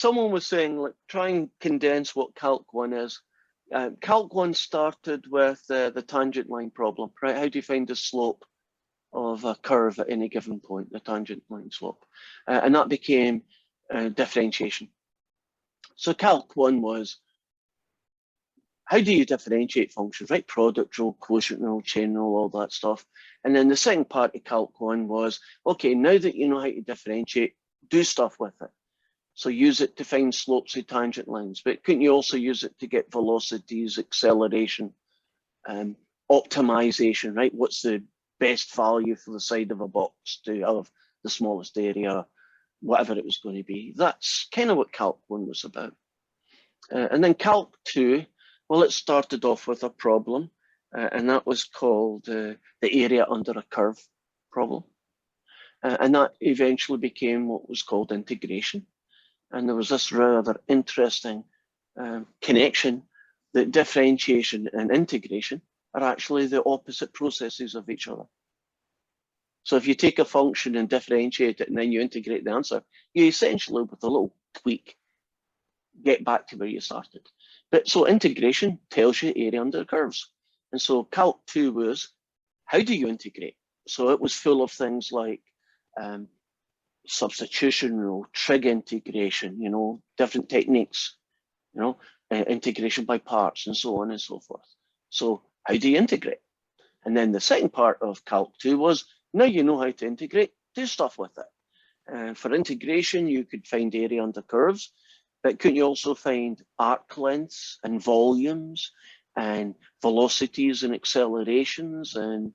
someone was saying, like, try and condense what Calc 1 is. Calc 1 started with the tangent line problem, right? How do you find the slope of a curve at any given point, the tangent line slope? And that became differentiation. So Calc 1 was, how do you differentiate functions, right? Product rule, quotient rule, chain rule, all that stuff. And then the second part of Calc 1 was, okay, now that you know how to differentiate, do stuff with it. So use it to find slopes of tangent lines, but couldn't you also use it to get velocities, acceleration, optimization, right? What's the best value for the side of a box to have the smallest area, whatever it was going to be? That's kind of what Calc 1 was about. And then Calc 2, well, it started off with a problem, and that was called the area under a curve problem. And that eventually became what was called integration. And there was this rather interesting connection that differentiation and integration are actually the opposite processes of each other. So if you take a function and differentiate it and then you integrate the answer, you essentially, with a little tweak, get back to where you started. But so integration tells you area under curves. And so Calc 2 was, how do you integrate? So it was full of things like substitution rule, trig integration, different techniques, integration by parts and so on and so forth. So how do you integrate? And then the second part of Calc 2 was, now you know how to integrate, do stuff with it. For integration, you could find area under curves, but couldn't you also find arc lengths and volumes and velocities and accelerations and,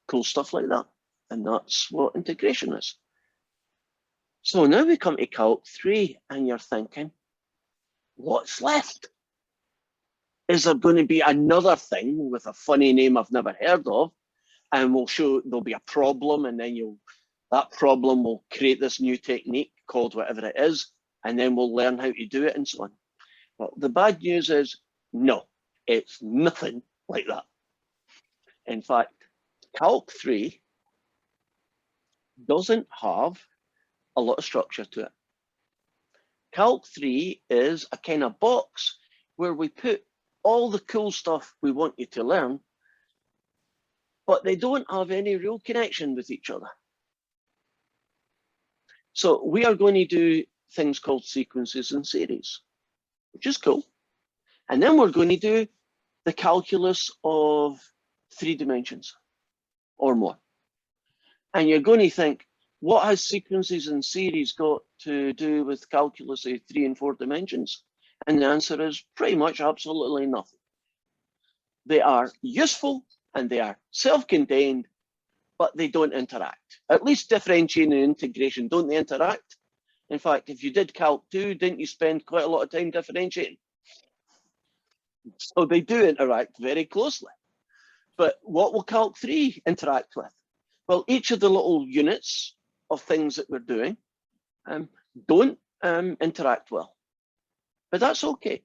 cool stuff like that? And that's what integration is. So now we come to Calc 3 and you're thinking, what's left? Is there going to be another thing with a funny name I've never heard of? And we'll show there'll be a problem, and then that problem will create this new technique called whatever it is, and then we'll learn how to do it and so on. Well, the bad news is, no, it's nothing like that. In fact, Calc 3 doesn't have a lot of structure to it. Calc 3 is a kind of box where we put all the cool stuff we want you to learn, but they don't have any real connection with each other. So we are going to do things called sequences and series, which is cool. And then we're going to do the calculus of 3 dimensions or more. And you're going to think, what has sequences and series got to do with calculus of 3 and 4 dimensions? And the answer is pretty much absolutely nothing. They are useful and they are self-contained, but they don't interact. At least differentiation and integration, don't they interact? In fact, if you did Calc 2, didn't you spend quite a lot of time differentiating? So they do interact very closely. But what will Calc 3 interact with? Well, each of the little units of things that we're doing don't interact well. But that's okay.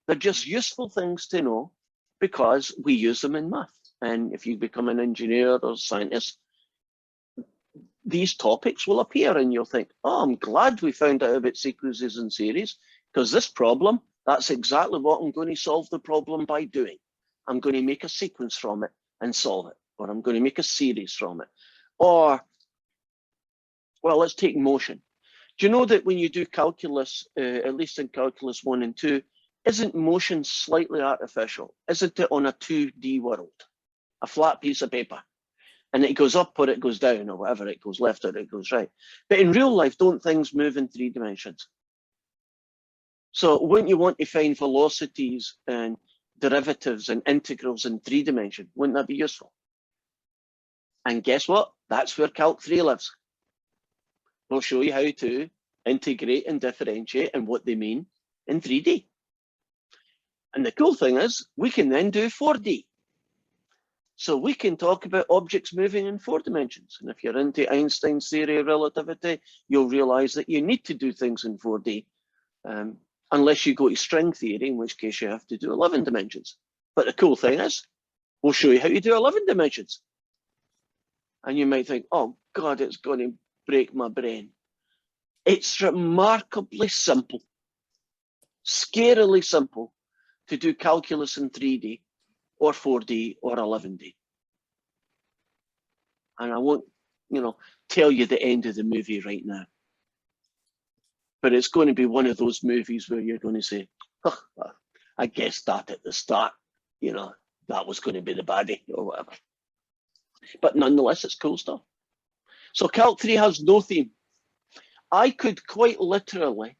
They're just useful things to know because we use them in math. And if you become an engineer or scientist, these topics will appear and you'll think, oh, I'm glad we found out about sequences and series, because this problem, that's exactly what I'm going to solve the problem by doing. I'm going to make a sequence from it and solve it, or I'm going to make a series from it. Or, well, let's take motion. Do you know that when you do calculus, at least in calculus 1 and 2, isn't motion slightly artificial? Isn't it on a 2D world, a flat piece of paper? And it goes up or it goes down or whatever, it goes left or it goes right. But in real life, don't things move in 3 dimensions? So wouldn't you want to find velocities and derivatives and integrals in 3 dimensions? Wouldn't that be useful? And guess what? That's where Calc 3 lives. We'll show you how to integrate and differentiate and what they mean in 3D. And the cool thing is, we can then do 4D. So we can talk about objects moving in 4 dimensions. And if you're into Einstein's theory of relativity, you'll realize that you need to do things in 4D, unless you go to string theory, in which case you have to do 11 dimensions. But the cool thing is, we'll show you how to do 11 dimensions. And you might think, oh God, it's going to break my brain. It's remarkably simple, scarily simple to do calculus in 3D or 4D or 11D. And I won't, tell you the end of the movie right now. But it's going to be one of those movies where you're going to say, oh, I guessed that at the start, that was going to be the baddie or whatever. But nonetheless, it's cool stuff. So Calc 3 has no theme. I could quite literally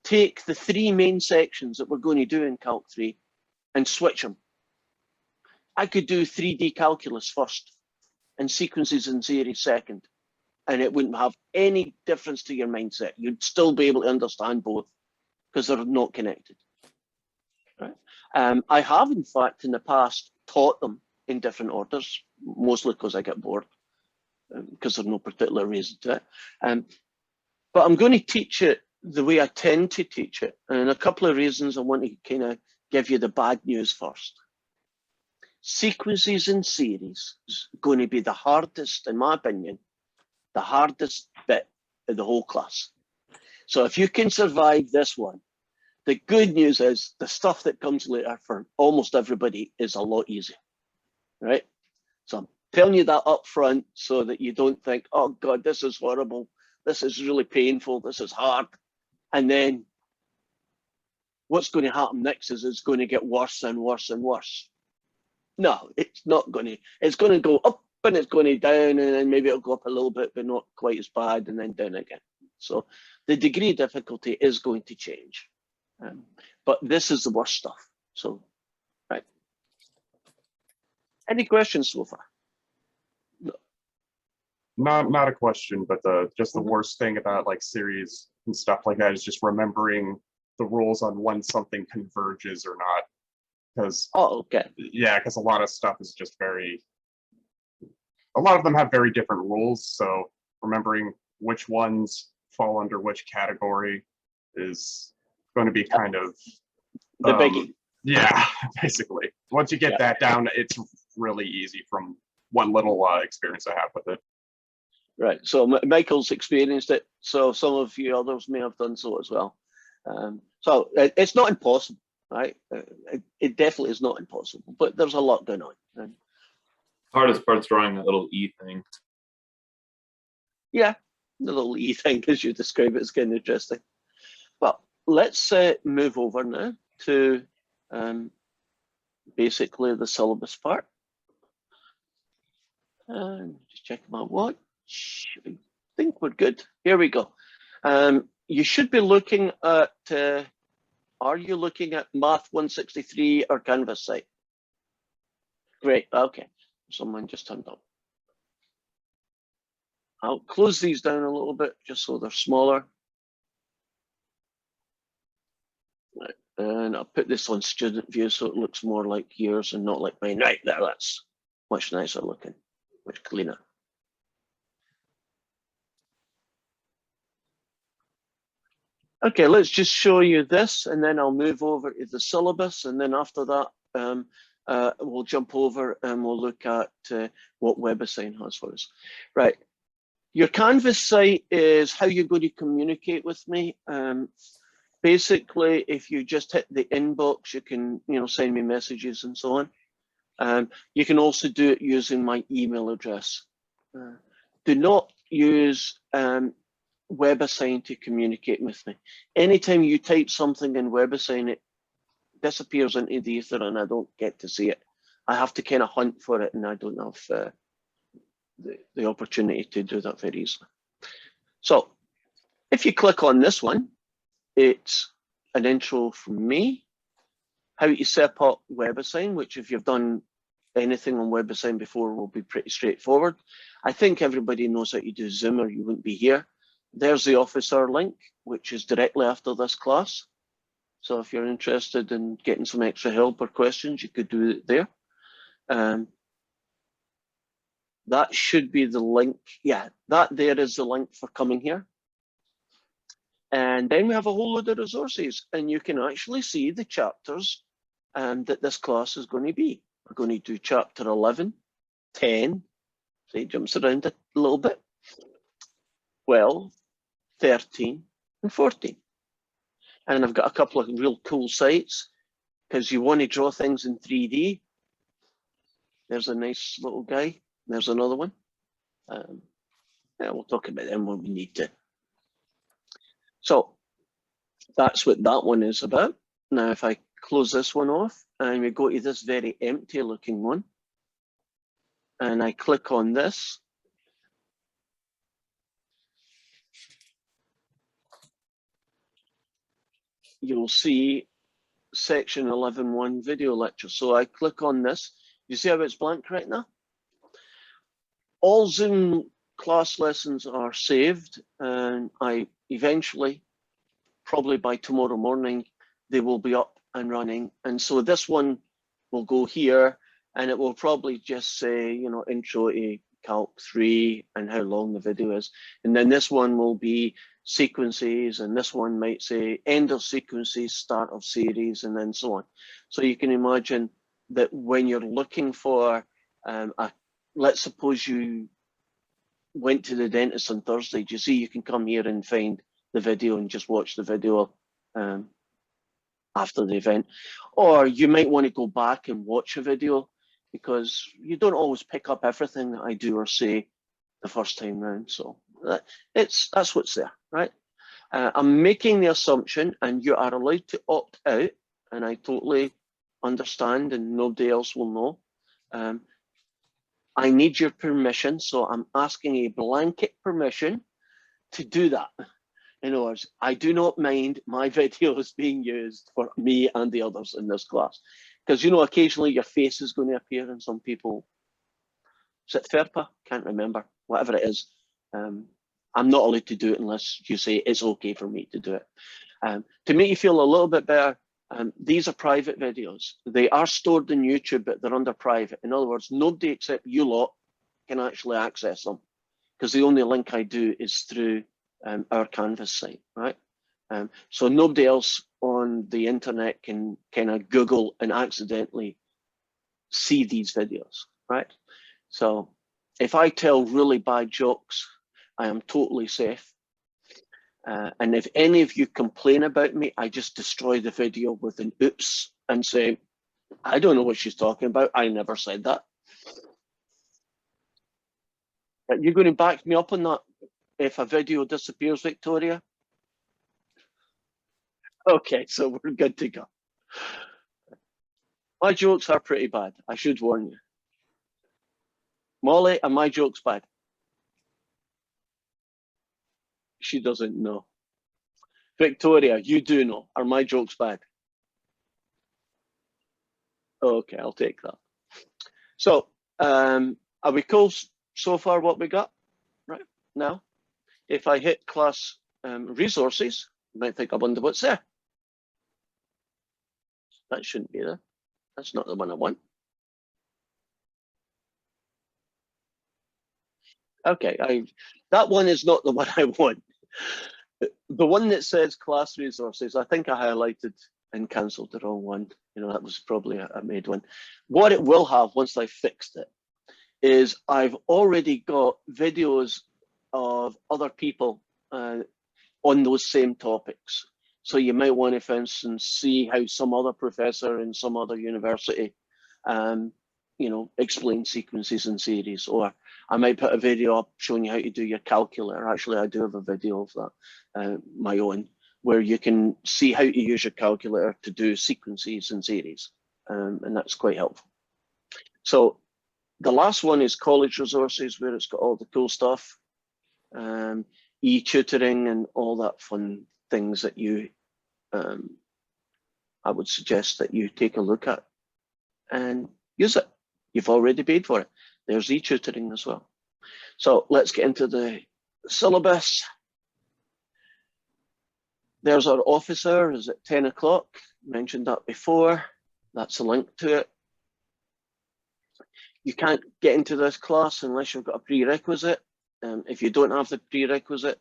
take the 3 main sections that we're going to do in Calc 3 and switch them. I could do 3D calculus first and sequences and series second, and it wouldn't have any difference to your mindset. You'd still be able to understand both because they're not connected. Right? I have, in fact, in the past taught them in different orders, mostly because I get bored, because there's no particular reason to it. But I'm going to teach it the way I tend to teach it. And a couple of reasons I want to kind of give you the bad news first. Sequences and series is going to be the hardest, in my opinion, the hardest bit of the whole class. So if you can survive this one, the good news is the stuff that comes later for almost everybody is a lot easier, right? So I'm telling you that up front so that you don't think, oh God, this is horrible. This is really painful. This is hard. And then what's going to happen next is it's going to get worse and worse and worse. No, it's not going to. It's going to go up and it's going to down, and then maybe it'll go up a little bit, but not quite as bad, and then down again. So the degree of difficulty is going to change. But this is the worst stuff. So, right. Any questions so far? No. Not a question, but just the worst thing about like series and stuff like that is just remembering the rules on when something converges or not. Because because a lot of stuff is just a lot of them have very different rules. So remembering which ones fall under which category is going to be kind of the biggie. Yeah, basically. Once you get that down, it's really easy from one little experience I have with it. Right. So Michael's experienced it. So some of you others may have done so as well. So it's not impossible, right? It definitely is not impossible, but there's a lot going on. Hardest part's drawing that little E thing. Yeah, the little E thing, as you describe it, is kind of interesting. Well, let's move over now to basically the syllabus part. And just check my watch. I think we're good. Here we go. You should be looking at, are you looking at Math 163 or Canvas site? Great, okay. Someone just turned up. I'll close these down a little bit just so they're smaller. Right. And I'll put this on student view so it looks more like yours and not like mine. Right there, that's much nicer looking, much cleaner. Okay, let's just show you this and then I'll move over to the syllabus, and then after that we'll jump over and we'll look at what WebAssign has for us. Right, your Canvas site is how you're going to communicate with me. Basically, if you just hit the inbox, you can send me messages and so on. You can also do it using my email address. Do not use WebAssign to communicate with me. Anytime you type something in WebAssign, it disappears into the ether and I don't get to see it. I have to kind of hunt for it, and I don't have the opportunity to do that very easily. So if you click on this one, it's an intro from me, how to set up WebAssign, which if you've done anything on WebAssign before will be pretty straightforward. I think everybody knows how to do Zoom or you wouldn't be here. There's the officer link, which is directly after this class. So if you're interested in getting some extra help or questions, you could do it there. That should be the link. Yeah, that there is the link for coming here. And then we have a whole load of resources, and you can actually see the chapters that this class is going to be. We're going to do chapter 11, 10, so it jumps around a little bit, 12, 13, and 14. And I've got a couple of real cool sites because you want to draw things in 3D. There's a nice little guy. There's another one. Yeah, we'll talk about them when we need to. So that's what that one is about. Now, if I close this one off and we go to this very empty looking one, and I click on this, you'll see section 11.1 video lecture. So I click on this. You see how it's blank right now? All Zoom class lessons are saved, and I eventually, probably by tomorrow morning, they will be up and running. And so this one will go here, and it will probably just say, you know, intro to Calc 3 and how long the video is. And then this one will be sequences, and this one might say end of sequences, start of series, and then so on. So you can imagine that when you're looking for let's suppose you went to the dentist on Thursday, you see you can come here and find the video and just watch the video after the event. Or you might want to go back and watch a video because you don't always pick up everything that I do or say the first time round. So that's what's there, right? I'm making the assumption, and you are allowed to opt out, and I totally understand, and nobody else will know. I need your permission, so I'm asking a blanket permission to do that. In other words, I do not mind my videos being used for me and the others in this class. Because, you know, occasionally your face is going to appear in some people. Is it FERPA? Can't remember. Whatever it is. I'm not allowed to do it unless you say it's okay for me to do it. To make you feel a little bit better, these are private videos. They are stored in YouTube, but they're under private. In other words, nobody except you lot can actually access them, because the only link I do is through our Canvas site, right? So nobody else on the internet can kind of Google and accidentally see these videos, right? So if I tell really bad jokes, I am totally safe. And if any of you complain about me, I just destroy the video with an oops and say, I don't know what she's talking about. I never said that. But you're going to back me up on that if a video disappears, Victoria? Okay, so we're good to go. My jokes are pretty bad. I should warn you. Molly, are my jokes bad? She doesn't know. Victoria, you do know. Are my jokes bad? Okay, I'll take that. So, are we cool so far what we got? Right, now, if I hit class resources, you might think, I wonder what's there. That shouldn't be there. That's not the one I want. Okay, that one is not the one I want. The one that says class resources, I think I highlighted and cancelled the wrong one. You know, that was probably a made one. What it will have once I fixed it is I've already got videos of other people on those same topics. So you might want to, for instance, see how some other professor in some other university, you know, explain sequences and series, or I might put a video up showing you how to do your calculator. Actually, I do have a video of that, my own, where you can see how to use your calculator to do sequences and series, and that's quite helpful. So the last one is college resources, where it's got all the cool stuff, e-tutoring and all that fun things that you, I would suggest that you take a look at and use it. You've already paid for it. There's e-tutoring as well. So let's get into the syllabus. There's our office hours at 10 o'clock. Mentioned that before. That's a link to it. You can't get into this class unless you've got a prerequisite. If you don't have the prerequisite,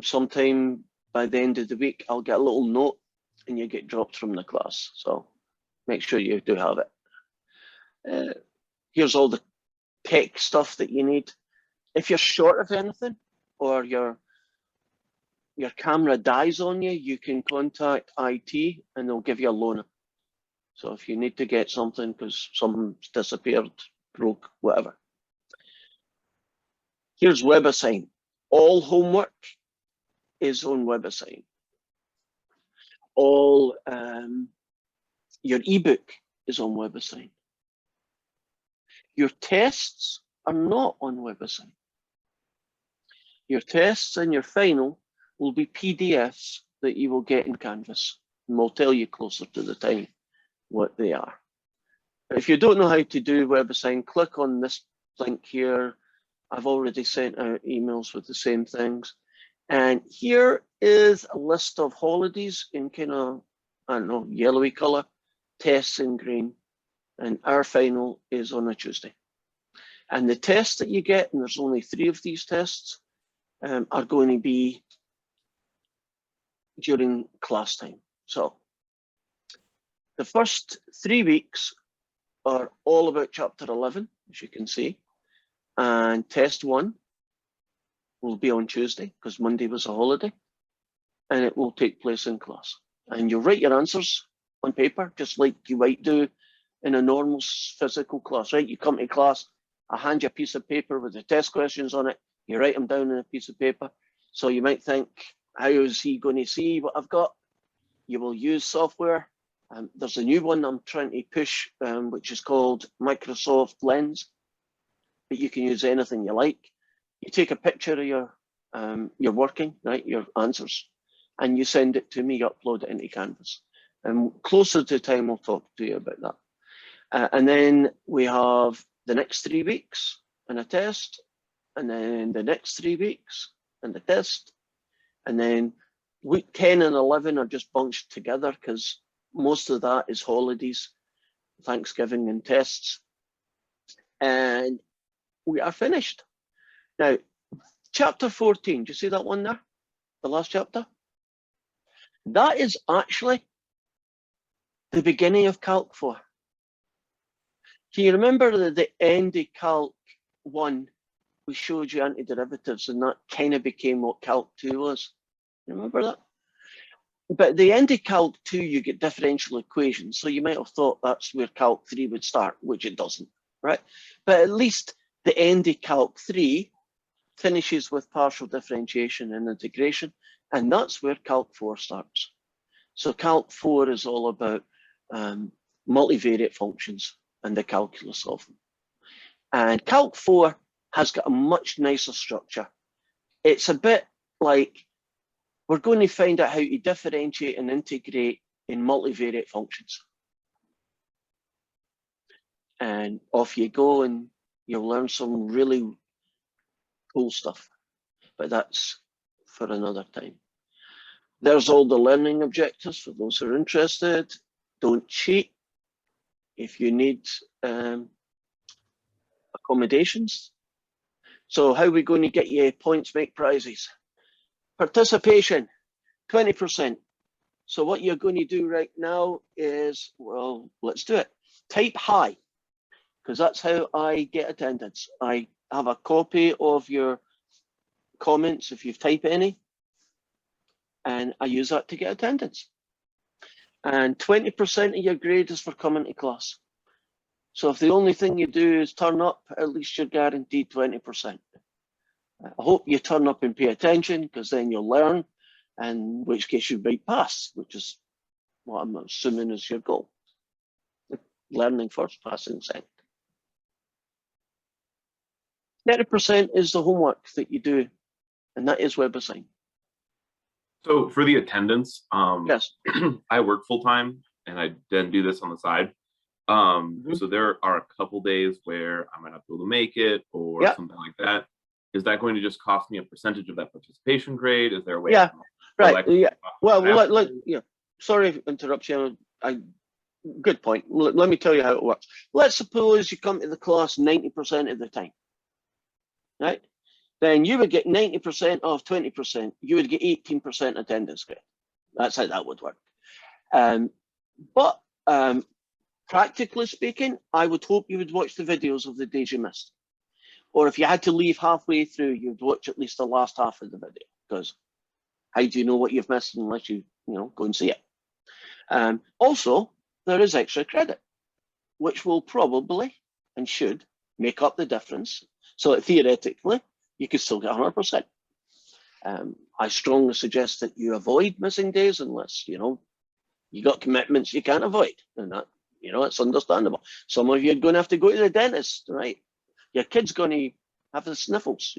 sometime by the end of the week, I'll get a little note and you get dropped from the class. So make sure you do have it. Here's all the tech stuff that you need. If you're short of anything, or you're your camera dies on you, you can contact IT and they'll give you a loaner. So if you need to get something because something's disappeared, broke, whatever. Here's WebAssign. All homework is on WebAssign. All your ebook is on WebAssign. Your tests are not on WebAssign. Your tests and your final will be PDFs that you will get in Canvas, and we'll tell you closer to the time what they are. If you don't know how to do WebAssign, click on this link here. I've already sent out emails with the same things. And here is a list of holidays in kind of, I don't know, yellowy color, tests in green, and our final is on a Tuesday. And the tests that you get, and there's only 3 of these tests, are going to be during class time. So the first 3 weeks are all about chapter 11, as you can see, and test 1 will be on Tuesday because Monday was a holiday, and it will take place in class. And you'll write your answers on paper, just like you might do in a normal physical class, right? You come to class, I hand you a piece of paper with the test questions on it, you write them down on a piece of paper. So you might think, how is he going to see what I've got? You will use software. There's a new one I'm trying to push, which is called Microsoft Lens, but you can use anything you like. You take a picture of your working, right, your answers, and you send it to me, upload it into Canvas. And closer to time, I'll talk to you about that. And then we have the next 3 weeks and a test, and then the next 3 weeks and the test, and then week 10 and 11 are just bunched together because most of that is holidays, Thanksgiving and tests, and we are finished. Now, chapter 14, do you see that one there? The last chapter? That is actually the beginning of Calc 4. Can you remember the end of Calc 1? We showed you antiderivatives, and that kind of became what Calc 2 was. Remember that? But the end of Calc 2, you get differential equations. So you might have thought that's where Calc 3 would start, which it doesn't, right? But at least the end of Calc 3 finishes with partial differentiation and integration, and that's where Calc 4 starts. So Calc 4 is all about multivariate functions and the calculus of them. And Calc 4 has got a much nicer structure. It's a bit like we're going to find out how to differentiate and integrate in multivariate functions. And off you go, and you'll learn some really cool stuff. But that's for another time. There's all the learning objectives for those who are interested. Don't cheat. If you need accommodations. So how are we going to get you points, make prizes? Participation, 20%. So what you're going to do right now is, well, let's do it. Type hi, because that's how I get attendance. I have a copy of your comments if you've typed any, and I use that to get attendance. And 20% of your grade is for coming to class. So if the only thing you do is turn up, at least you're guaranteed 20%. I hope you turn up and pay attention, because then you'll learn, in which case you might pass, which is what I'm assuming is your goal. Learning first, passing second. 30% is the homework that you do, and that is WebAssign. So for the attendance, Yes. I work full time and I then do this on the side. So there are a couple days where I might not be able to make it or something like that. Is that going to just cost me a percentage of that participation grade? Is there a way? Yeah, right. Yeah. Well, yeah. Sorry to interrupt you. Good point. Let me tell you how it works. Let's suppose you come to the class 90% of the time, right? Then you would get 90% of 20%. You would get 18% attendance grade. That's how that would work. But practically speaking, I would hope you would watch the videos of the days you missed. Or if you had to leave halfway through, you'd watch at least the last half of the video, because How do you know what you've missed unless you go and see it? Also, there is extra credit, which will probably and should make up the difference. So that theoretically, you could still get 100%. I strongly suggest that you avoid missing days unless, you got commitments you can't avoid. And that, it's understandable. Some of you are going to have to go to the dentist, right? Your kid's going to have the sniffles,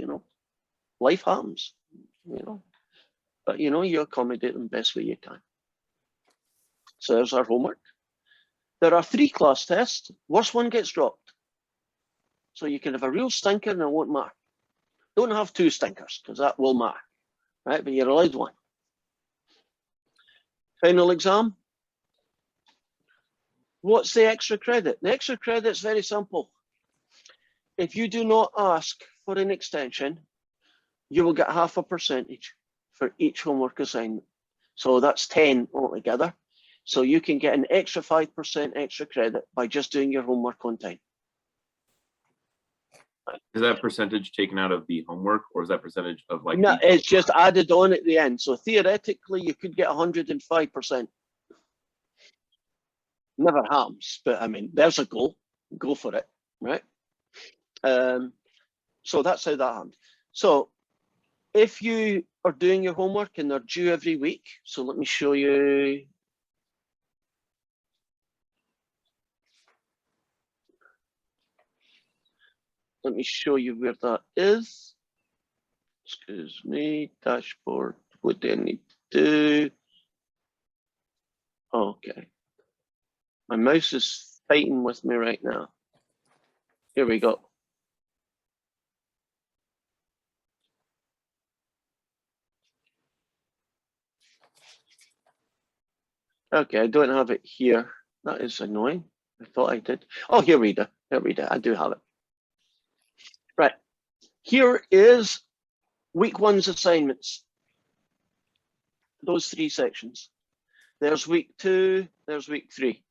Life happens, But, you accommodate them best way you can. So there's our homework. There are 3 class tests. Worst one gets dropped. So you can have a real stinker and it won't matter. Don't have 2 stinkers because that will matter, right? But you're allowed 1. Final exam. What's the extra credit? The extra credit's very simple. If you do not ask for an extension, you will get half a percentage for each homework assignment. So that's 10 altogether. So you can get an extra 5% extra credit by just doing your homework on time. Is that percentage taken out of the homework, or is that percentage of like? No, it's just added on at the end. So theoretically, you could get 105%. Never happens, but I mean, there's a goal. Go for it, right? So that's how that happens. So if you are doing your homework and they're due every week, so let me show you. Let me show you where that is. Excuse me, dashboard. What do I need to do? Okay. My mouse is fighting with me right now. Here we go. Okay, I don't have it here. That is annoying. I thought I did. Oh, here we go. Here we go. I do have it. Right. Here is week 1's assignments. Those 3 sections. There's week 2, there's week 3.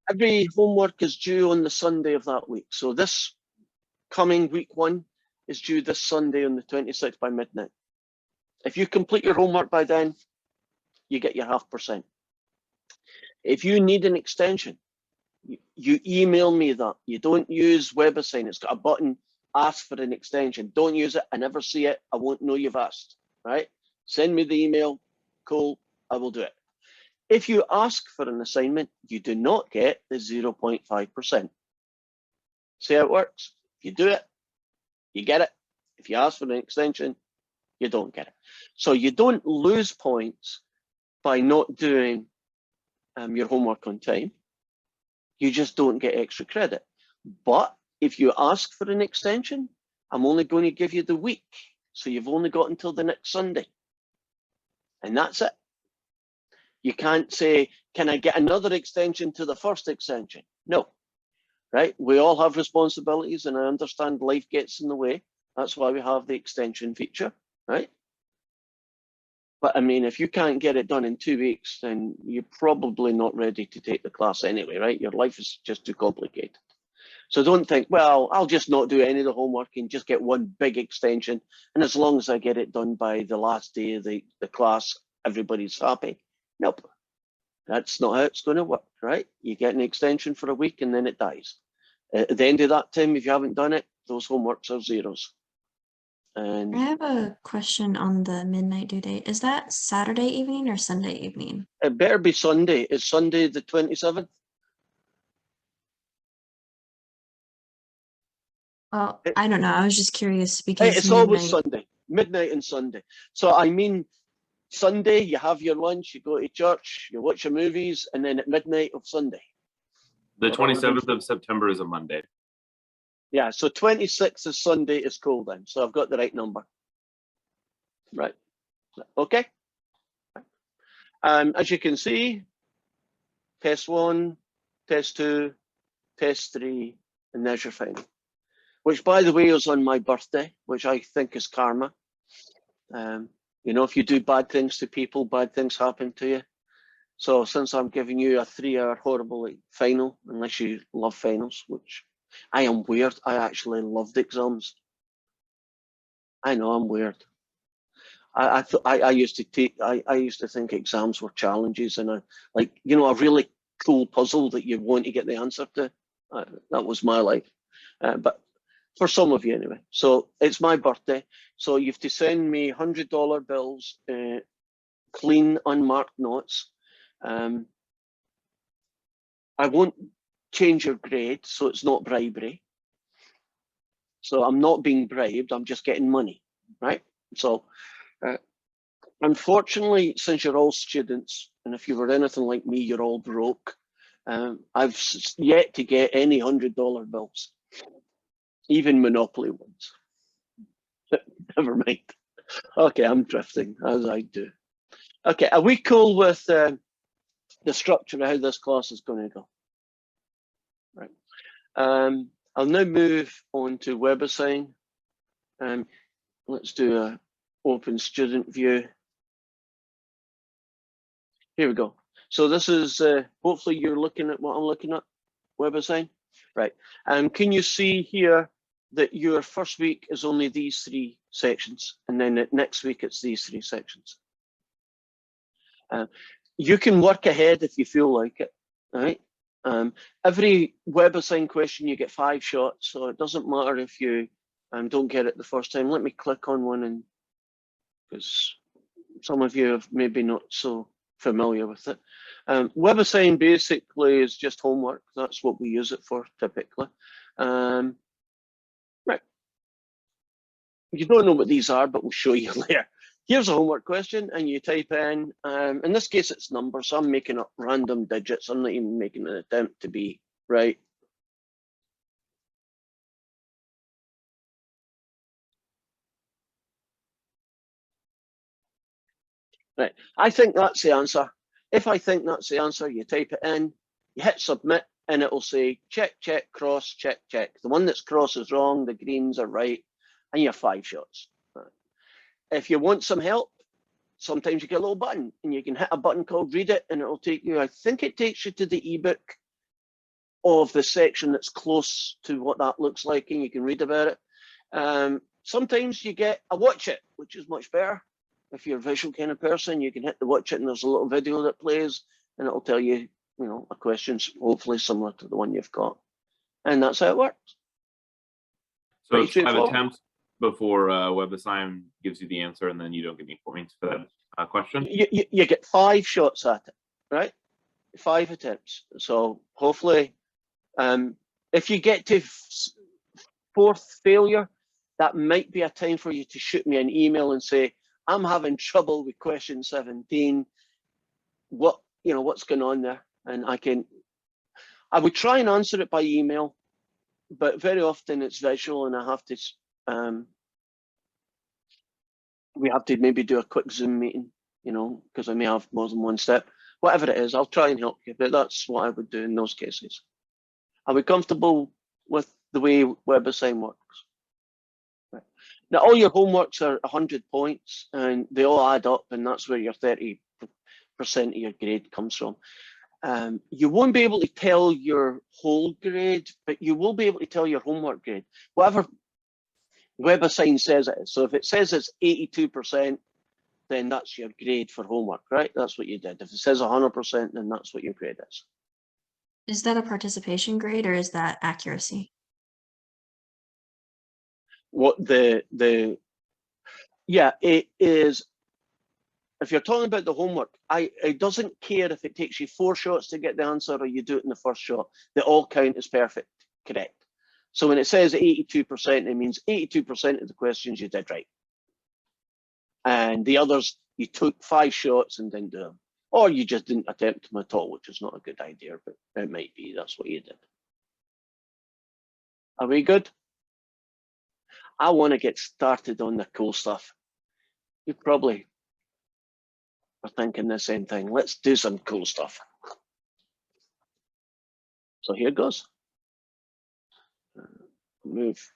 Every homework is due on the Sunday of that week. So this coming week 1 is due this Sunday on the 26th by midnight. If you complete your homework by then, you get your 0.5%. If you need an extension, you email me that. You don't use WebAssign. It's got a button, ask for an extension. Don't use it. I never see it. I won't know you've asked, right? Send me the email. Cool. I will do it. If you ask for an assignment, you do not get the 0.5%. See how it works? If you do it, you get it. If you ask for an extension, you don't get it. So you don't lose points by not doing your homework on time. You just don't get extra credit. But if you ask for an extension, I'm only going to give you the week. So you've only got until the next Sunday. And that's it. You can't say, can I get another extension to the first extension? No, right? We all have responsibilities and I understand life gets in the way. That's why we have the extension feature, right? But I mean, if you can't get it done in 2 weeks, then you're probably not ready to take the class anyway, right? Your life is just too complicated. So don't think, well, I'll just not do any of the homework and just get one big extension. And as long as I get it done by the last day of the class, everybody's happy. Nope, that's not how it's going to work, right? You get an extension for a week and then it dies. At the end of that time, if you haven't done it, those homeworks are zeros. And I have a question on the midnight due date. Is that Saturday evening or Sunday evening? it better be Sunday. It's Sunday the 27th. Well, I don't know. I was just curious because It's always Sunday, midnight and Sunday. So I mean, Sunday, you have your lunch, you go to church, you watch your movies, and then at midnight of Sunday. The 27th of September is a Monday. Yeah, so 26th is Sunday, is cool then. So I've got the right number. Right. Okay. As you can see, test 1, test 2, test 3, and there's your final. Which, by the way, is on my birthday, which I think is karma. You know, if you do bad things to people, bad things happen to you. So since I'm giving you a 3-hour horrible final, unless you love finals, which I am weird. I actually loved exams. I know I'm weird. I used to think exams were challenges, and a really cool puzzle that you want to get the answer to. That was my life, but for some of you anyway. So it's my birthday, so you have to send me $100 bills, clean, unmarked notes. I won't change your grade, so it's not bribery. So I'm not being bribed, I'm just getting money, right? So unfortunately, since you're all students, and if you were anything like me, you're all broke, I've yet to get any $100 bills, even Monopoly ones. Never mind. Okay, I'm drifting, as I do. Okay, are we cool with the structure of how this class is going to go? Right. I'll now move on to WebAssign. Let's do a open student view. Here we go. So this is, hopefully you're looking at what I'm looking at, WebAssign. Right. Can you see here that your first week is only these 3 sections, and then next week it's these 3 sections? You can work ahead if you feel like it, right? Every WebAssign question you get 5 shots, so it doesn't matter if you don't get it the first time. Let me click on one, and because some of you have maybe not so familiar with it. WebAssign basically is just homework. That's what we use it for typically. Right. You don't know what these are, but we'll show you later. Here's a homework question, and you type in this case it's numbers, so I'm making up random digits. I'm not even making an attempt to be right. Right, I think that's the answer. If I think that's the answer, you type it in, you hit submit, and it will say check, check, cross, check, check. The one that's cross is wrong, the greens are right, and you have 5 shots. Right. If you want some help, sometimes you get a little button, and you can hit a button called read it, and it will take you, I think it takes you to the ebook of the section that's close to what that looks like, and you can read about it. Sometimes you get a watch it, which is much better. If you're a visual kind of person, you can hit the watch it, and there's a little video that plays, and it'll tell you, a question's hopefully similar to the one you've got. And that's how it works. So it's 5 attempts before WebAssign gives you the answer, and then you don't get any points for that question? You get 5 shots at it, right? 5 attempts. So hopefully, if you get to 4th failure, that might be a time for you to shoot me an email and say, I'm having trouble with question 17. What's going on there? And I would try and answer it by email, but very often it's visual, and I have to, we have to maybe do a quick Zoom meeting, because I may have more than one step. Whatever it is, I'll try and help you, but that's what I would do in those cases. Are we comfortable with the way WebAssign works? Right. Now, all your homeworks are 100 points, and they all add up, and that's where your 30% of your grade comes from. You won't be able to tell your whole grade, but you will be able to tell your homework grade, whatever WebAssign says it is. So if it says it's 82%, then that's your grade for homework, right? That's what you did. If it says 100%, then that's what your grade is. Is that a participation grade, or is that accuracy? What yeah, it is. If you're talking about the homework, it doesn't care if it takes you 4 shots to get the answer or you do it in the first shot. They all count as perfect, correct. So when it says 82%, it means 82% of the questions you did right. And the others, you took 5 shots and didn't do them. Or you just didn't attempt them at all, which is not a good idea, but it might be that's what you did. Are we good? I want to get started on the cool stuff. You probably are thinking the same thing. Let's do some cool stuff. So here goes. Move.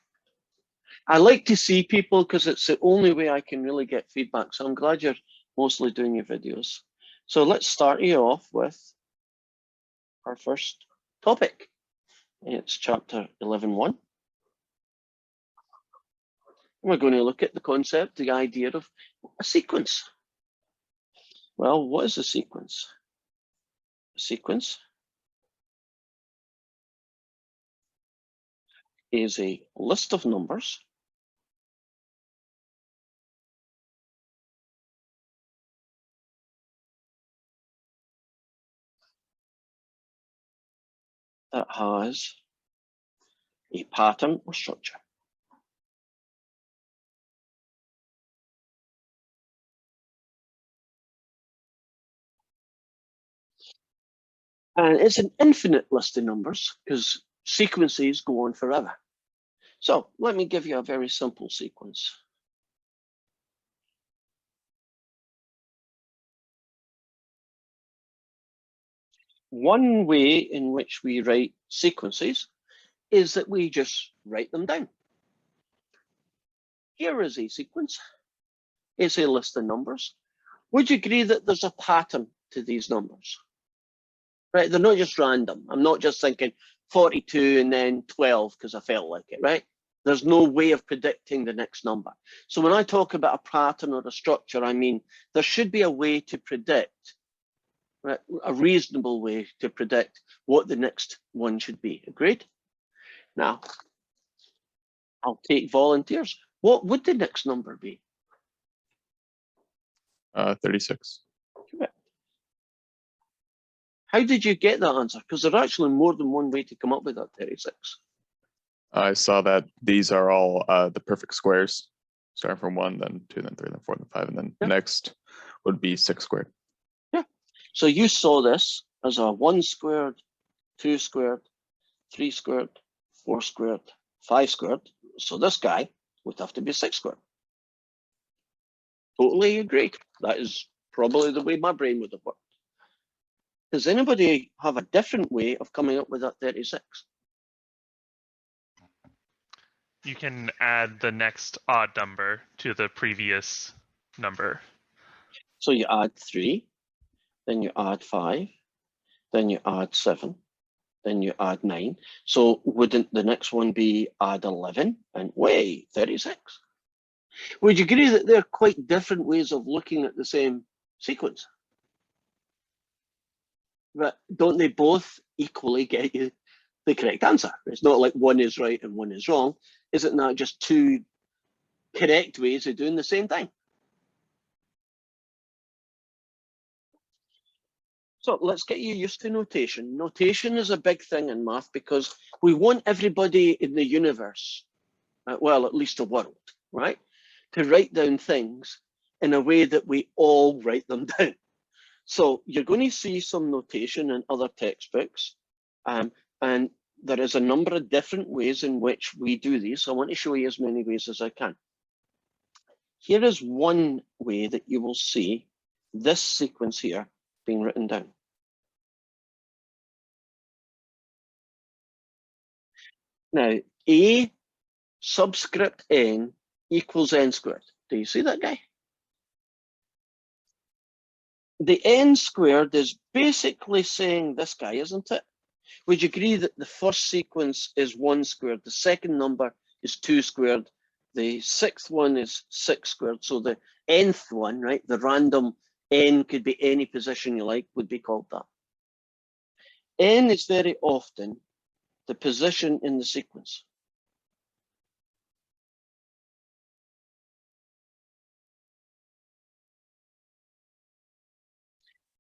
I like to see people because it's the only way I can really get feedback. So I'm glad you're mostly doing your videos. So let's start you off with our first topic. It's chapter 11.1. We're going to look at the concept, the idea of A sequence. Well, what is a sequence? A sequence is a list of numbers that has a pattern or structure. And it's an infinite list of numbers because sequences go on forever. So let me give you a very simple sequence. One way in which we write sequences is that we just write them down. Here is a sequence. It's a list of numbers. Would you agree that there's a pattern to these numbers? Right, they're not just random. I'm not just thinking 42 and then 12 because I felt like it, right? There's no way of predicting the next number. So when I talk about a pattern or a structure, I mean, there should be a way to predict, right? A reasonable way to predict what the next one should be. Agreed? Now, I'll take volunteers. What would the next number be? 36. How did you get that answer? Because there's actually more than one way to come up with that 36. I saw that these are all the perfect squares, starting from 1, then 2, then 3, then 4, then 5, and then next would be 6 squared. Yeah. So you saw this as a 1 squared, 2 squared, 3 squared, 4 squared, 5 squared. So this guy would have to be 6 squared. Totally agree. That is probably the way my brain would have worked. Does anybody have a different way of coming up with that 36? You can add the next odd number to the previous number. So you add 3, then you add 5, then you add 7, then you add 9. So wouldn't the next one be add 11 and wait, 36? Would you agree that they're quite different ways of looking at the same sequence? But don't they both equally get you the correct answer? It's not like one is right and one is wrong. Isn't that just two correct ways of doing the same thing? So let's get you used to notation. Notation is a big thing in math because we want everybody in the universe, well, at least the world, right, to write down things in a way that we all write them down. So you're going to see some notation in other textbooks, and there is a number of different ways in which we do these. So I want to show you as many ways as I can. Here is one way that you will see this sequence here being written down. Now, A subscript n equals n squared. Do you see that guy? The n squared is basically saying this guy, isn't it? Would you agree that the first sequence is 1 squared, the second number is 2 squared, the sixth one is 6 squared, so the nth one, right, the random n could be any position you like, would be called that. N is very often the position in the sequence.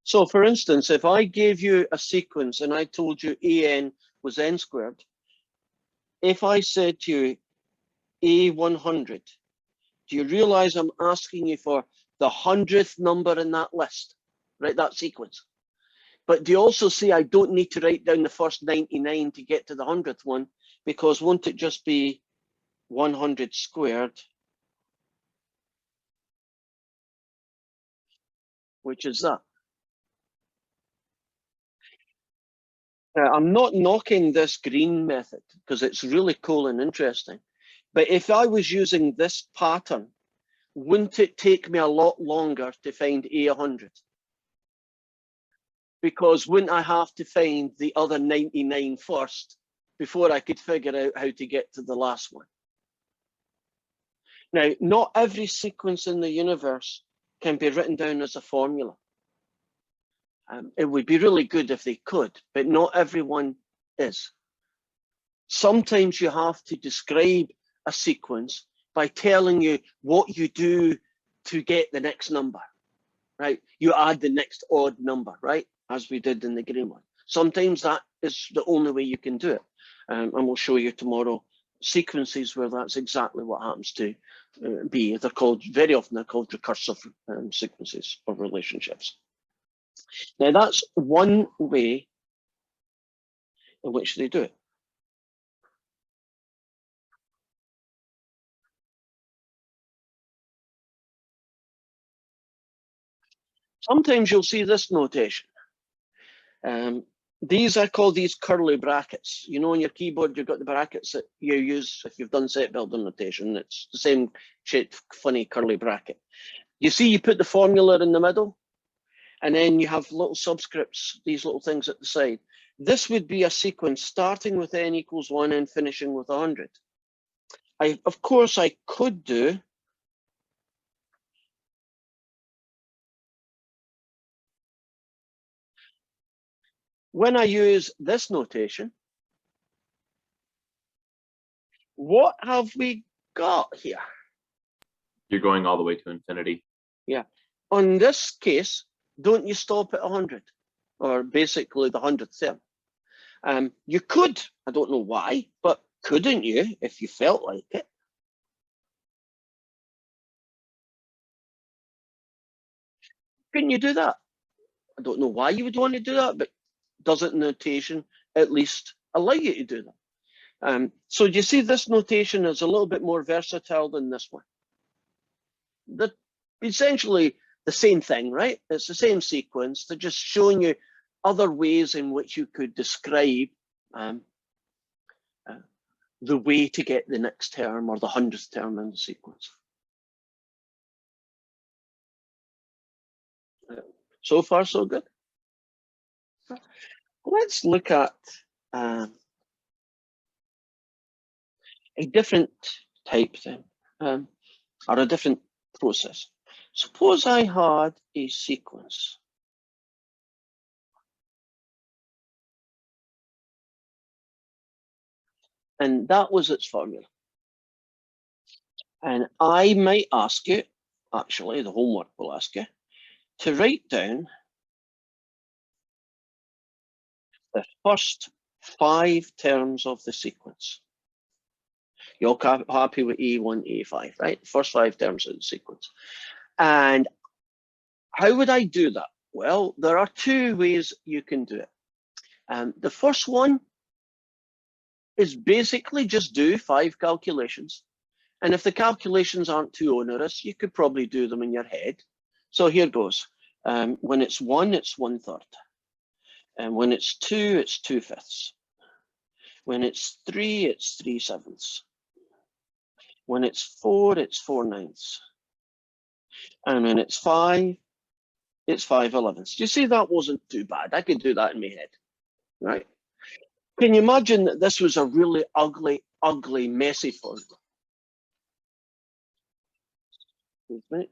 So for instance, if I gave you a sequence and I told you an was n squared, if I said to you A100, do you realize I'm asking you for the 100th number in that list, right, that sequence? But do you also see I don't need to write down the first 99 to get to the 100th one, because won't it just be 100 squared, which is that? I'm not knocking this green method because it's really cool and interesting. But if I was using this pattern, wouldn't it take me a lot longer to find A100? Because wouldn't I have to find the other 99 first before I could figure out how to get to the last one? Now, not every sequence in the universe can be written down as a formula. It would be really good if they could, but not everyone is. Sometimes you have to describe a sequence by telling you what you do to get the next number, right? You add the next odd number, right? As we did in the green one. Sometimes that is the only way you can do it. And we'll show you tomorrow sequences where that's exactly what happens to be. They're called, very often they're called recursive sequences or relationships. Now that's one way in which they do it. Sometimes you'll see this notation. I call these curly brackets. You know, on your keyboard, you've got the brackets that you use if you've done set builder notation. It's the same shaped, funny curly bracket. You see, you put the formula in the middle, and then you have little subscripts, these little things at the side. This would be a sequence starting with n equals 1 and finishing with 100. Of course, I could do when I use this notation, what have we got here? You're going all the way to infinity. Yeah. On this case, don't you stop at 100, or basically the 100th term? You could, I don't know why, but couldn't you if you felt like it? Couldn't you do that? I don't know why you would want to do that, but doesn't notation at least allow you to do that? So you see this notation is a little bit more versatile than this one. Essentially the same thing, right? It's the same sequence. They're just showing you other ways in which you could describe the way to get the next term or the 100th term in the sequence. So far, so good. Let's look at a different type thing, or a different process. Suppose I had a sequence. And that was its formula. And I might ask you, actually, the homework will ask you, to write down the first 5 terms of the sequence. You're happy with A1, A5, right? First 5 terms of the sequence. And how would I do that? Well, there are 2 ways you can do it. The first one is basically just do 5 calculations. And if the calculations aren't too onerous, you could probably do them in your head. So here goes. When it's 1, it's 1/3. And when it's 2, it's 2/5. When it's 3, it's 3/7. When it's 4, it's 4/9. And when it's 5, it's 5/11. You see, that wasn't too bad. I could do that in my head, right? Can you imagine that this was a really ugly, messy formula? Right?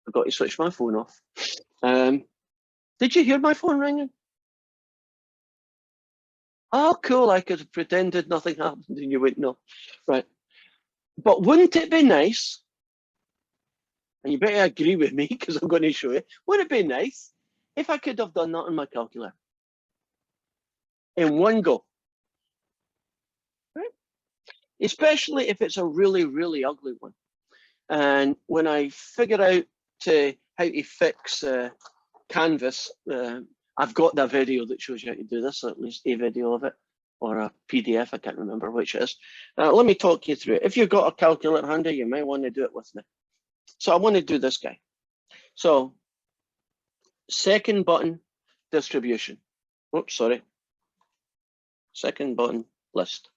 I've got to switch my phone off. Did you hear my phone ringing? Oh, cool. I could have pretended nothing happened and you wouldn't know. Right. But wouldn't it be nice? And you better agree with me because I'm going to show you. Wouldn't it be nice if I could have done that on my calculator in one go? Right? Especially if it's a really, really ugly one. And when I figure out how to fix Canvas, I've got that video that shows you how to do this, or at least a video of it, or a PDF, I can't remember which it is. Let me talk you through it. If you've got a calculator handy, you might want to do it with me. So I want to do this guy. So second button, distribution. Oops, sorry. Second button, list.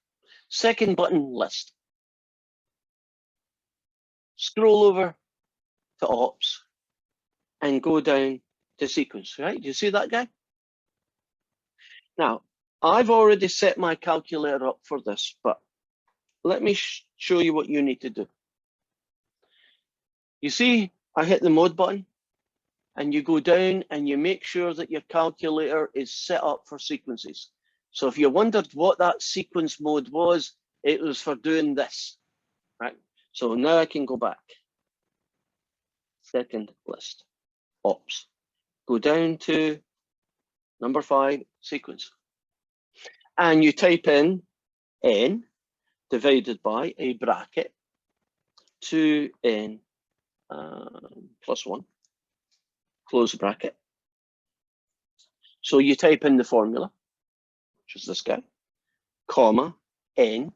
Second button, list. Scroll over to ops and go down to sequence, right? Do you see that guy? Now, I've already set my calculator up for this, but let me show you what you need to do. You see, I hit the mode button, and you go down and you make sure that your calculator is set up for sequences. So if you wondered what that sequence mode was, it was for doing this, right? So now I can go back. Second list, ops. Go down to number 5, sequence. And you type in n divided by a bracket 2n plus 1, close the bracket. So you type in the formula, which is this guy, comma, n,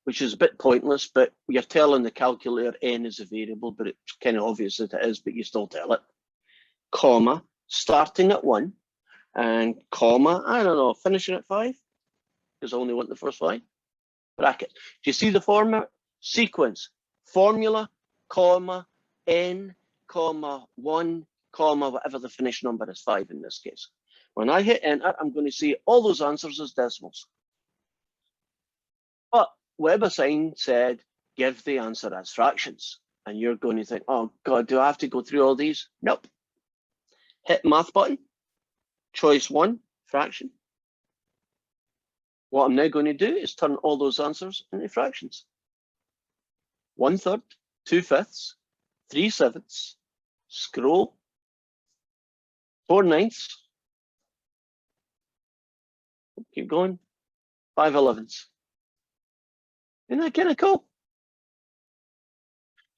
which is a bit pointless, but you're telling the calculator n is a variable, but it's kind of obvious that it is, but you still tell it, comma, starting at 1, and comma, I don't know, finishing at 5, because I only want the first 5, bracket. Do you see the format? Sequence, formula, comma, n, comma, 1, comma, whatever the finish number is, 5 in this case. When I hit enter, I'm going to see all those answers as decimals. But WebAssign said, give the answer as fractions. And you're going to think, oh God, do I have to go through all these? Nope. Hit math button, choice 1, fraction. What I'm now going to do is turn all those answers into fractions. 1/3, 2/5, 3/7, scroll, 4/9, keep going, 5/11. Isn't that kind of cool?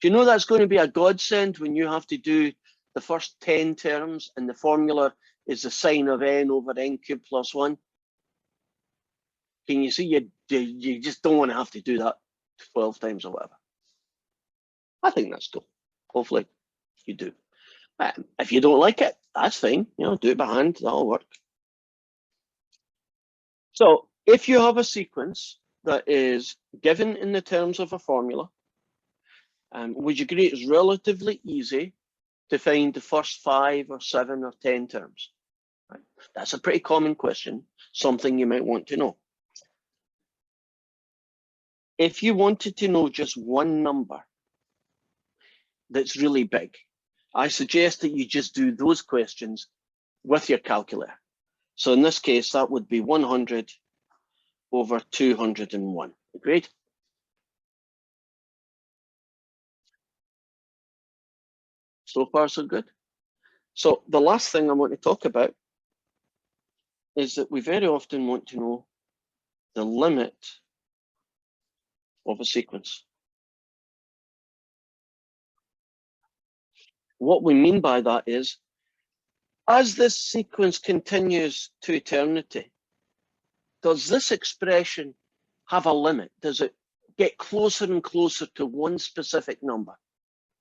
Do you know that's going to be a godsend when you have to do the first 10 terms and the formula is the sine of n over n cubed plus 1? Can you see you just don't want to have to do that 12 times or whatever? I think that's cool. Hopefully you do. If you don't like it, that's fine. You know, do it by hand, that'll work. So if you have a sequence that is given in the terms of a formula, would you agree it's relatively easy to find the first 5 or 7 or 10 terms? Right? That's a pretty common question, something you might want to know. If you wanted to know just one number that's really big, I suggest that you just do those questions with your calculator. So in this case, that would be 100 over 201. Agreed? So far, so good. So the last thing I want to talk about is that we very often want to know the limit of a sequence. What we mean by that is, as this sequence continues to eternity, does this expression have a limit? Does it get closer and closer to one specific number?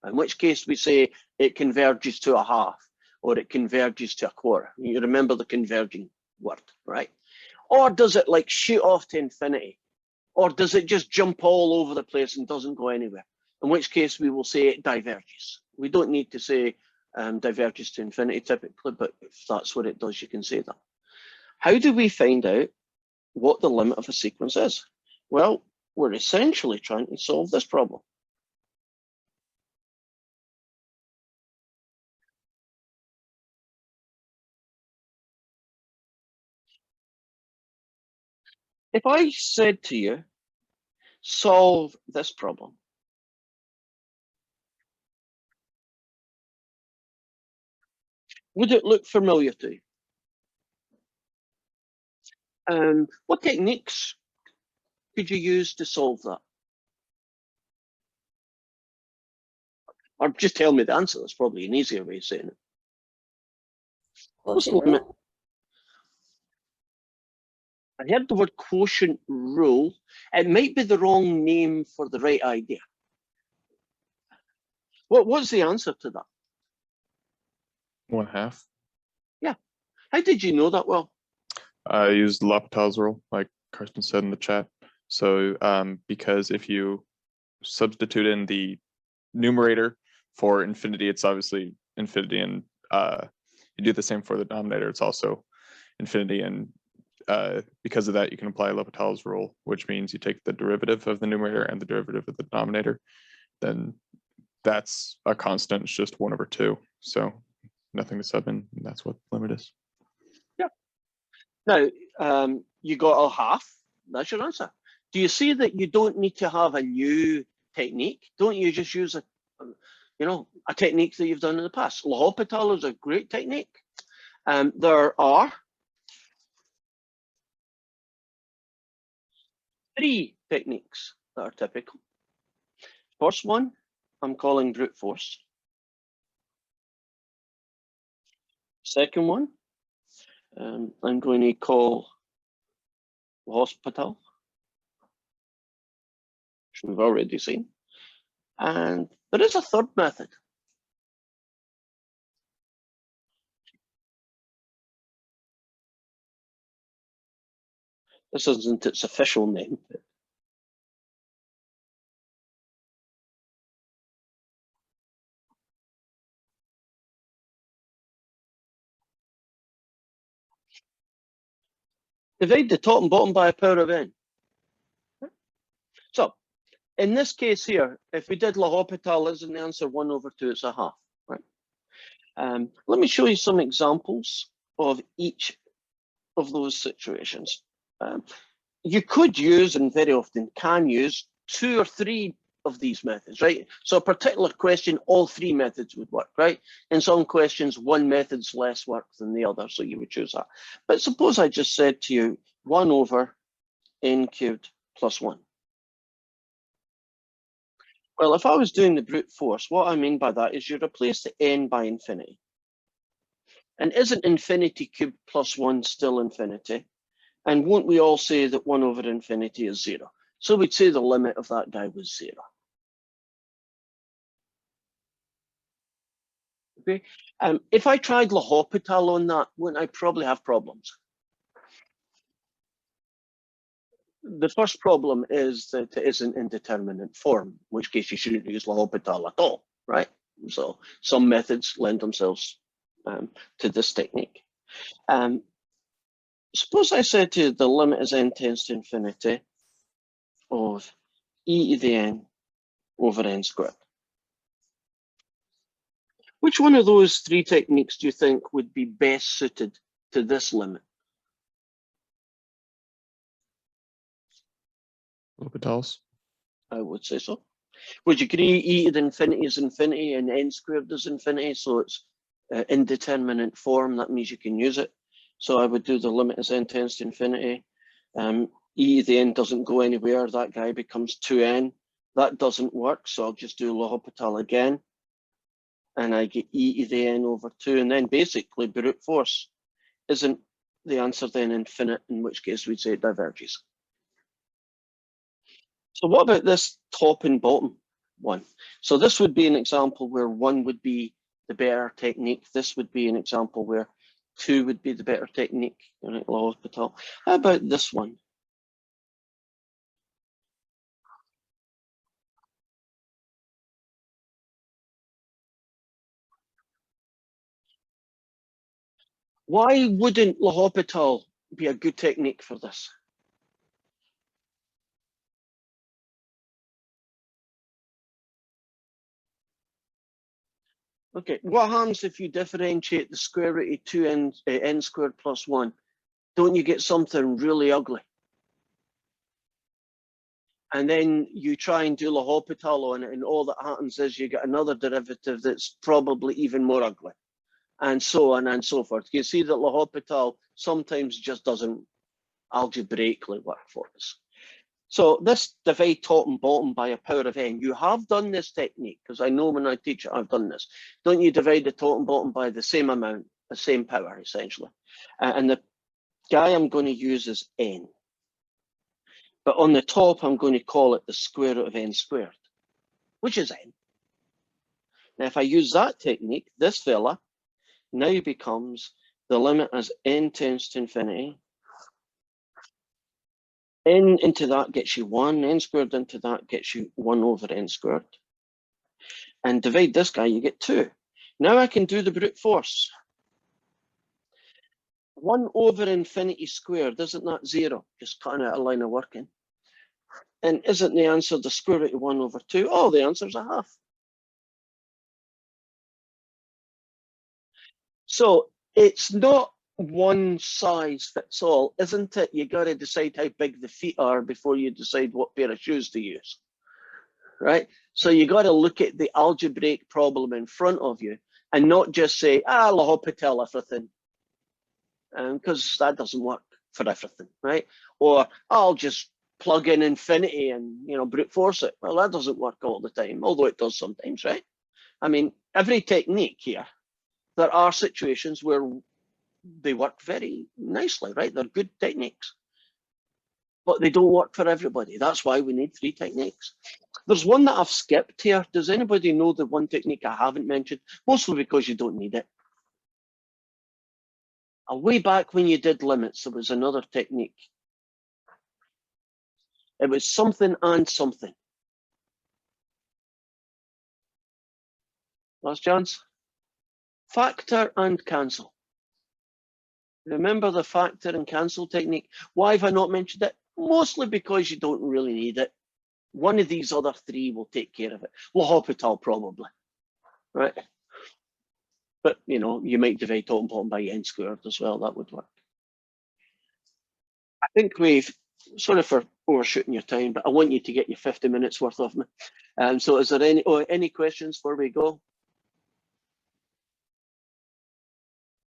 In which case we say it converges to a half, or it converges to a quarter. You remember the converging word, right? Or does it like shoot off to infinity? Or does it just jump all over the place and doesn't go anywhere? In which case we will say it diverges. We don't need to say diverges to infinity typically, but if that's what it does, you can say that. How do we find out what the limit of a sequence is? Well, we're essentially trying to solve this problem. If I said to you, solve this problem, would it look familiar to you? What techniques could you use to solve that? Or just tell me the answer. That's probably an easier way of saying it. What's the limit? I heard the word quotient rule. It might be the wrong name for the right idea. What's the answer to that? 1/2. Yeah. How did you know that well? I used L'Hopital's rule, like Carsten said in the chat. So because if you substitute in the numerator for infinity, it's obviously infinity, and you do the same for the denominator, it's also infinity. And because of that, you can apply L'Hopital's rule, which means you take the derivative of the numerator and the derivative of the denominator. Then that's a constant, it's just 1/2. So nothing to sub in, and that's what the limit is. Yeah. Now, you got a half. That's your answer. Do you see that you don't need to have a new technique? Don't you just use a technique that you've done in the past? L'Hopital is a great technique. There are 3 techniques that are typical. First one, I'm calling brute force. Second one, I'm going to call L'Hopital, which we've already seen. And there is a third method. This isn't its official name. Divide the top and bottom by a power of n. So in this case here, if we did L'Hopital, isn't the answer 1/2? It's a half, right? Let me show you some examples of each of those situations. You could use, and very often can use, 2 or 3 of these methods, right? So a particular question, all 3 methods would work, right? In some questions, one method's less work than the other, so you would choose that. But suppose I just said to you, 1/n³ plus 1. Well, if I was doing the brute force, what I mean by that is you replace the n by infinity. And isn't infinity cubed plus 1 still infinity? And won't we all say that 1/infinity is 0? So we'd say the limit of that guy was 0. Okay. If I tried L'Hopital on that, wouldn't I probably have problems? The first problem is that it isn't indeterminate form, in which case you shouldn't use L'Hopital at all, right? So some methods lend themselves to this technique. Suppose I said to you the limit as n tends to infinity of e to the n over n squared. Which one of those 3 techniques do you think would be best suited to this limit? L'Hopital's. I would say so. Would you agree e to the infinity is infinity and n squared is infinity, so it's indeterminate form? That means you can use it. So I would do the limit as n tends to infinity. E to the n doesn't go anywhere. That guy becomes 2n. That doesn't work, so I'll just do L'Hopital again. And I get e to the n over 2. And then basically brute force isn't the answer then infinite, in which case we'd say it diverges. So what about this top and bottom one? So this would be an example where 1 would be the better technique. This would be an example where 2 would be the better technique. L'Hopital. How about this one? Why wouldn't L'Hopital be a good technique for this? Okay, what happens if you differentiate the square root of 2n n squared plus 1? Don't you get something really ugly? And then you try and do L'Hopital on it, and all that happens is you get another derivative that's probably even more ugly, and so on and so forth. You see that L'Hopital sometimes just doesn't algebraically work for us. So this divide top and bottom by a power of n, you have done this technique, because I know when I teach it, I've done this. Don't you divide the top and bottom by the same amount, the same power, essentially? And the guy I'm going to use is n. But on the top, I'm going to call it the square root of n squared, which is n. Now, if I use that technique, this fella now becomes the limit as n tends to infinity. N into that gets you 1, n squared into that gets you 1/n squared. And divide this guy, you get 2. Now I can do the brute force. 1 over infinity squared, isn't that 0? Just cutting out a line of working. And isn't the answer the square root of 1 over 2? Oh, the answer's a half. So it's not one size fits all, isn't it? You got to decide how big the feet are before you decide what pair of shoes to use, right? So you got to look at the algebraic problem in front of you and not just say, L'Hopital everything, because that doesn't work for everything, right? Or I'll just plug in infinity and brute force it. Well, that doesn't work all the time, although it does sometimes, right? I mean, every technique here, there are situations where they work very nicely, right? They're good techniques, but they don't work for everybody. That's why we need 3 techniques. There's one that I've skipped here. Does anybody know the one technique I haven't mentioned? Mostly because you don't need it. Way back when you did limits, there was another technique. It was something and something. Last chance. Factor and cancel. Remember the factor and cancel technique? Why have I not mentioned it? Mostly because you don't really need it. One of these other 3 will take care of it. L'Hopital probably, right? But you might divide total point by n squared as well. That would work. I think sorry for overshooting your time, but I want you to get your 50 minutes worth of me. So is there any questions before we go?